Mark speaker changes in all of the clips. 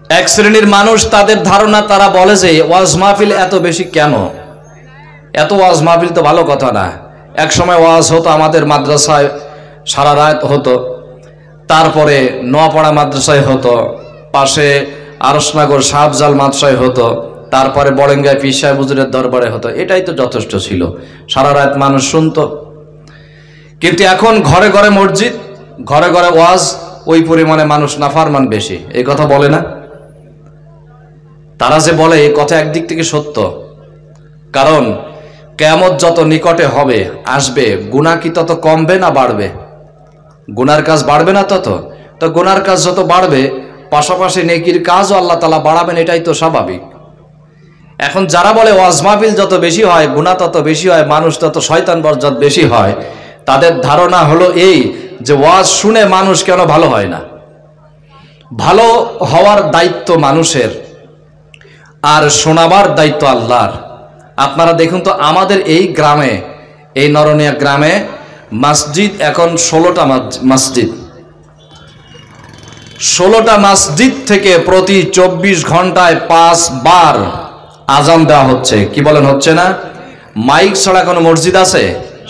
Speaker 1: এক শ্রেণীর মানুষ, তাদের ধারণা, তারা বলে যে ওয়াজ মাহফিল এত বেশি কেন? এত ওয়াজ মাহফিল তো ভালো কথা না। এক সময় ওয়াজ হতো আমাদের মাদ্রাসায়, সারা রাত হতো, তারপরে নোয়াপাড়া মাদ্রাসায় হতো, পাশে আরসনগর শাহজাল মাদ্রাসায় হতো, তারপরে বড়েঙ্গায় পীর সাহেব হুজুরের দরবারে হতো। এটাই তো যথেষ্ট ছিল, সারা রাত মানুষ শুনতো। কিন্তু এখন ঘরে ঘরে মসজিদ, ঘরে ঘরে ওয়াজ, ওই পরিমাণে মানুষ নাফরমান বেশি। এই কথা বলে না? তারা যে বলে এই কথা একদিক থেকে সত্য, কারণ কিয়ামত যত নিকটে হবে আসবে, গুনাহ কি তত কমবে না বাড়বে? গুনার কাজ বাড়বে না তত? তো গুনার কাজ যত বাড়বে, পাশাপাশি নেকির কাজও আল্লাহ তাআলা বাড়াবেন, এটাই তো স্বাভাবিক। এখন যারা বলে ওয়াজ মাহফিল যত বেশি হয় গুনাহ তত বেশি হয়, মানুষ তত শয়তান বরজাত বেশি হয়, তাদের ধারণা হলো এই যে ওয়াজ শুনে মানুষ কেন ভালো হয় না। ভালো হওয়ার দায়িত্ব মানুষের, আর শোনাবার দায়িত্ব আল্লাহর। আপনারা দেখুন তো, আমাদের এই গ্রামে, এই নরনিয়া গ্রামে মসজিদ এখন 16টা মসজিদ। 16টা মসজিদ থেকে প্রতি 24 ঘন্টায় 5 বার আজান দেওয়া হচ্ছে। কি বলেন, হচ্ছে না? মাইক ছাড়া কোনো মসজিদ আছে?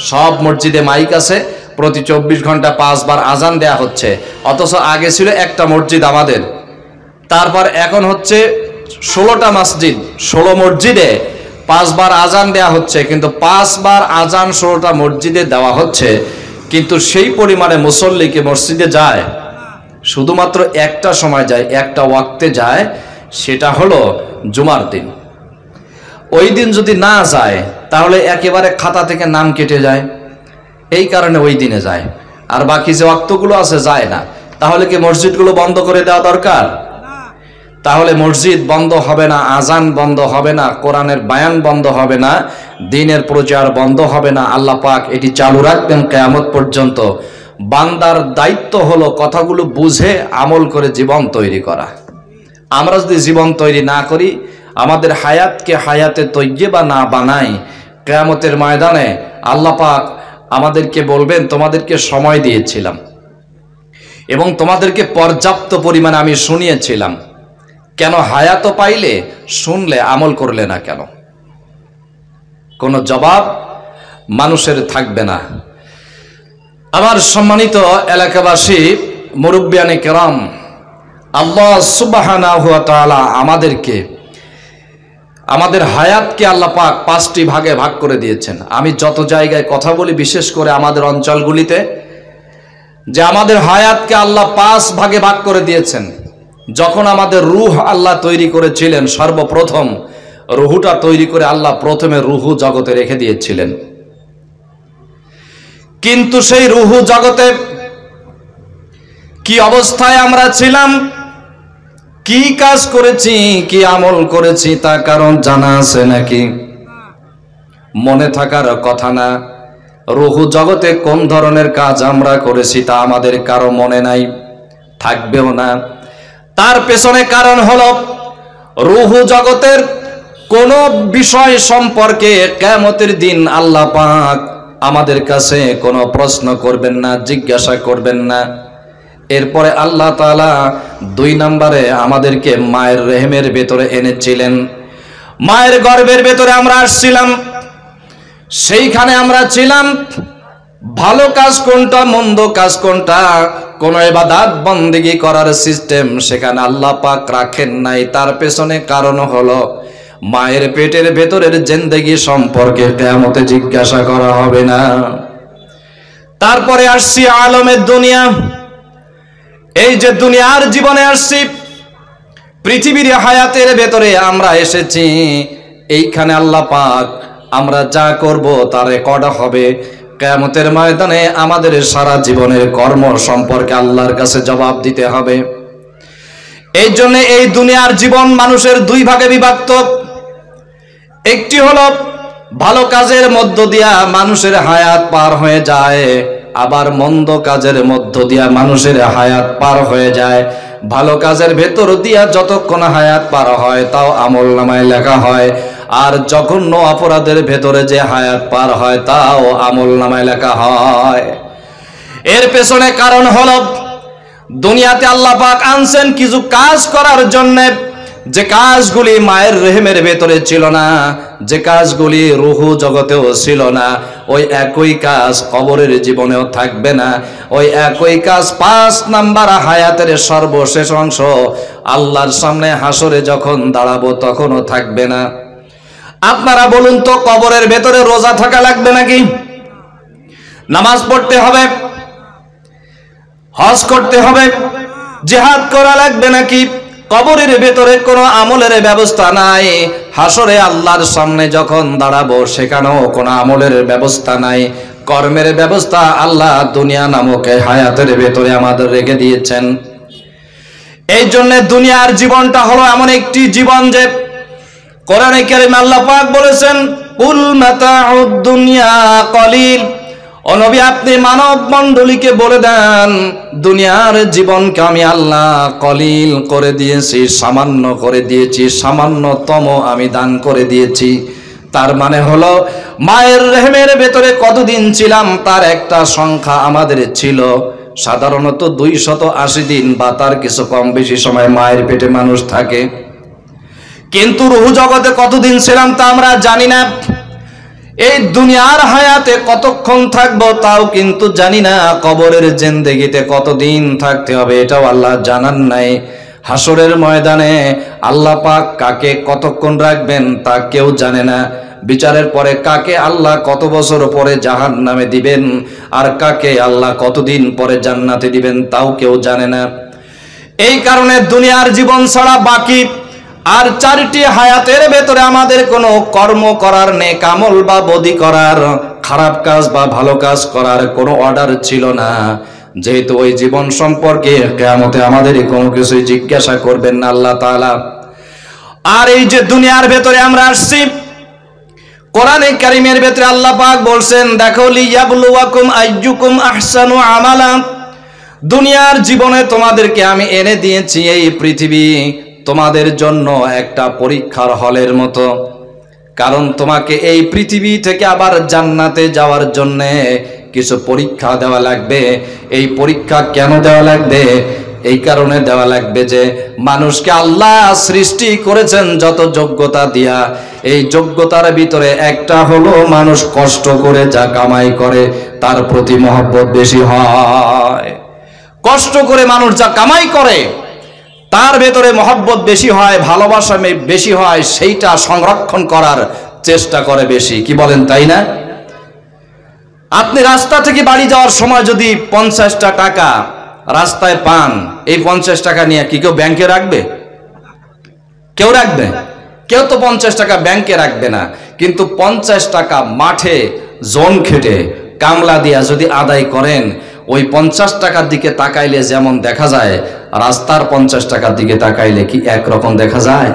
Speaker 1: সব মসজিদে মাইক আছে, প্রতি 24 ঘন্টায় 5 বার আজান দেওয়া হচ্ছে। অথচ আগে ছিল একটা মসজিদ আমাদের, তারপর এখন হচ্ছে 16টা মসজিদ, 16 মসজিদে 5 বার আজান দেওয়া হচ্ছে। কিন্তু 5 বার আজান 16টা মসজিদে দেওয়া হচ্ছে, কিন্তু সেই পরিমাণে মুসল্লিকে মসজিদে যায় শুধুমাত্র একটা সময় যায়, একটা ওয়াক্তে যায়, সেটা হলো জুমার দিন। ওই দিন যদি না যায় তাহলে একেবারে খাতা থেকে নাম কেটে যায়, এই কারণে ওই দিনে যায়। আর বাকি যে ওয়াক্তগুলো আছে যায় না। তাহলে কি মসজিদগুলো বন্ধ করে দেওয়া দরকার? তাহলে মসজিদ বন্ধ হবে না, আজান বন্ধ হবে না, কোরআনের বায়ান বন্ধ হবে না, দ্বীনের প্রচার বন্ধ হবে না। আল্লাহ পাক এটি চালু রাখবেন কিয়ামত পর্যন্ত। বান্দার দায়িত্ব হলো কথাগুলো বুঝে আমল করে জীবন তৈরি করা। আমরা যদি জীবন তৈরি না করি, আমাদের হায়াতকে হায়াতে তৈয়্যিবা না বানাই, কিয়ামতের ময়দানে আল্লাহ পাক আমাদেরকে বলবেন তোমাদেরকে সময় দিয়েছিলাম এবং তোমাদেরকে পর্যাপ্ত পরিমাণে আমি শুনিয়েছিলাম, কেন হায়াত পাইলে শুনলে আমল করলে না কেন? কোনো জবাব মানুষের থাকবে না। আমার সম্মানিত এলাকাবাসী, মুরব্বিয়ানে কেরাম, আল্লাহ সুবহানাহু ওয়া তাআলা আমাদেরকে, আমাদের হায়াতকে আল্লাহ পাক 5টি ভাগে ভাগ করে দিয়েছেন। আমি যত জায়গায় কথা বলি, বিশেষ করে আমাদের অঞ্চলগুলিতে, যে আমাদের হায়াতকে আল্লাহ 5 ভাগে ভাগ করে দিয়েছেন। যখন আমাদের রূহ আল্লাহ তৈরি করেছিলেন, সর্বপ্রথম রুহুটা তৈরি করে আল্লাহ প্রথমে রুহু জগতে রেখে দিয়েছিলেন। কিন্তু সেই রুহু জগতে কি অবস্থায় আমরা ছিলাম, কি কাজ করেছি, কি আমল করেছি, তা কারণ জানা আছে নাকি? মনে থাকার কথা না। রুহু জগতে কোন ধরনের কাজ আমরা করেছি তা আমাদের কারো মনে নাই, থাকবেও না। তার পেছনে কারণ হলো, রুহু জগতের কোন বিষয় সম্পর্কে কিয়ামতের দিন আল্লাহ পাক আমাদের কাছে কোনো প্রশ্ন করবেন না, জিজ্ঞাসা করবেন না। এরপরে আল্লাহ তাআলা 2 নম্বরে আমাদেরকে মায়ের রেহেমের ভেতরে এনেছিলেন। মায়ের গর্ভের ভেতরে আমরা আসছিলাম, সেইখানে আমরা ছিলাম। ভালো কাজ কোনটা, মন্দ কাজ কোনটা, কোন ইবাদত বন্দেগী করার সিস্টেম সেখানে আল্লাহ পাক রাখেন নাই। তার পেছনে কারণ হলো, মায়ের পেটের ভেতরের জিন্দেগি সম্পর্কে কিয়ামতে জিজ্ঞাসা করা হবে না। তারপরে আসছি আলমের দুনিয়া। এই যে দুনিয়ার জীবনে আসছি, পৃথিবীর হায়াতের ভেতরে আমরা এসেছি, এইখানে আল্লাহ পাক আমরা যা করব তার রেকর্ড হবে। কিয়ামতের ময়দানে আমাদের সারা জীবনের কর্ম সম্পর্কে আল্লাহর কাছে জবাব দিতে হবে। এই জন্য এই দুনিয়ার জীবন মানুষের 2 ভাগে বিভক্ত। একটি হলো ভালো কাজের মধ্য দিয়া মানুষের হায়াত পার হয়ে যায়, আবার মন্দ কাজের মধ্য দিয়া মানুষের হায়াত পার হয়ে যায়। ভালো কাজের ভেতর দিয়া যতক্ষণ হায়াত পার হয় তাও আমলনামায় লেখা হয়, আর জঘন্য অপরাধের ভেতরে যে হায়াত পার হয় তাও আমলনামায় লেখা হয়। এর পেছনে কারণ হলো, দুনিয়াতে আল্লাহ পাক আনছেন কিছু কাজ করার জন্য, যে কাজগুলি মায়ের রেহেমের ভেতরে ছিল না, যে কাজগুলি রুহু জগতেও ছিল না, ওই একই কাজ কবরের জীবনেও থাকবে না। ওই একই কাজ 5 নাম্বার হায়াতের সর্বশেষ অংশ আল্লাহর সামনে হাসরে যখন দাঁড়াবো তখনও থাকবে না। আপনারা বলুন তো, কবরের ভেতরে রোজা থাকা লাগবে নাকি? নামাজ পড়তে হবে, হজ করতে হবে, জিহাদ করা লাগবে নাকি? কবরের ভেতরে কোনো আমলের ব্যবস্থা নাই। হাসরে আল্লাহর সামনে যখন দাঁড়াবো সেখানেও কোনো আমলের ব্যবস্থা নাই, কর্মের ব্যবস্থা আল্লাহ দুনিয়া নামক হায়াতের ভেতরে আমাদের রেখে দিয়েছেন। এই জন্য দুনিয়ার জীবনটা হলো এমন একটি জীবন যে কোরআনে কারীমে আল্লাহ পাক বলেছেন, কুল মাতাউদ দুনিয়া কলিল। ও নবী, আপনি মানব মণ্ডলীকে বলে দেন, দুনিয়ার জীবনকে আমি আল্লাহ কলিল করে দিয়েছি, সামান্য করে দিয়েছি, সামান্যতম আমি দান করে দিয়েছি। তার মানে হলো মায়ের রেহেমের ভেতরে কতদিন ছিলাম তার একটা সংখ্যা আমাদের ছিল। সাধারণত 280 দিন বা তার কিছু কম বেশি সময় মায়ের পেটে মানুষ থাকে, কিন্তু রূহ জগতে কতদিন ছিলাম তা আমরা জানি না। এই দুনিয়ার হায়াতে কতক্ষণ থাকবো তাও কিন্তু জানি না। কবরের জিন্দেগিতে কতদিন থাকতে হবে এটাও আল্লাহ জানান নাই। হাসরের ময়দানে আল্লাহ পাক কাকে কতক্ষণ রাখবেন তা কেউ জানে না। বিচারের পরে কাকে আল্লাহ কত বছর পরে জাহান্নামে দিবেন আর কাকে আল্লাহ কতদিন পরে জান্নাতে দিবেন তাও কেউ জানে না। এই কারণে দুনিয়ার জীবন ছাড়া বাকি আর 4টি হায়াতের ভেতরে আমাদের কোনো কর্ম করার, নেক আমল বা বদি করার, খারাপ কাজ বা ভালো কাজ করার কোনো অর্ডার ছিল না। যেহেতু ওই জীবন সম্পর্কে কিয়ামতে আমাদের কোনো কিছু জিজ্ঞাসা করবেন না আল্লাহ তাআলা। আর এই যে দুনিয়ার ভেতরে আমরা আসছি, কোরআনে কারীমের ভেতরে আল্লাহ পাক বলছেন, দেখো লিয়াবলুয়াকুম আইয়ুকুম আহসানু আমালা। দুনিয়ার জীবনে তোমাদেরকে আমি এনে দিয়েছি এই পৃথিবী তোমাদের জন্য একটা পরীক্ষার হলের মতো। কারণ তোমাকে এই পৃথিবী থেকে আবার জান্নাতে যাওয়ার জন্য কিছু পরীক্ষা দেওয়া লাগবে। এই পরীক্ষা কেন দেওয়া লাগবে? এই কারণে দেওয়া লাগবে যে মানুষকে আল্লাহ সৃষ্টি করেছেন যত যোগ্যতা দিয়া, এই যোগ্যতার ভিতরে একটা হলো মানুষ কষ্ট করে যা কামাই করে তার প্রতি মহব্বত বেশি হয়। কষ্ট করে মানুষ যা কামাই করে তার ভেতরে মহব্বত বেশি হয়, ভালোবাসা বেশি হয়, সেইটা সংরক্ষণ করার চেষ্টা করে বেশি। কি বলেন, তাই না? আপনি রাস্তা থেকে বাড়ি যাওয়ার সময় যদি 50টা টাকা রাস্তায় পান, এই 50 টাকা নিয়ে কি কেউ ব্যাংকে রাখবে? কেউ রাখবে? কেউ তো 50 টাকা ব্যাংকে রাখবে না। কিন্তু 50 টাকা মাঠে জোন খেটে কামলা দিয়া যদি আদায় করেন, ওই 50 টাকার দিকে তাকাইলে যেমন দেখা যায়, রাস্তার 50 টাকার দিকে তাকাইলে কি একরকম দেখা যায়?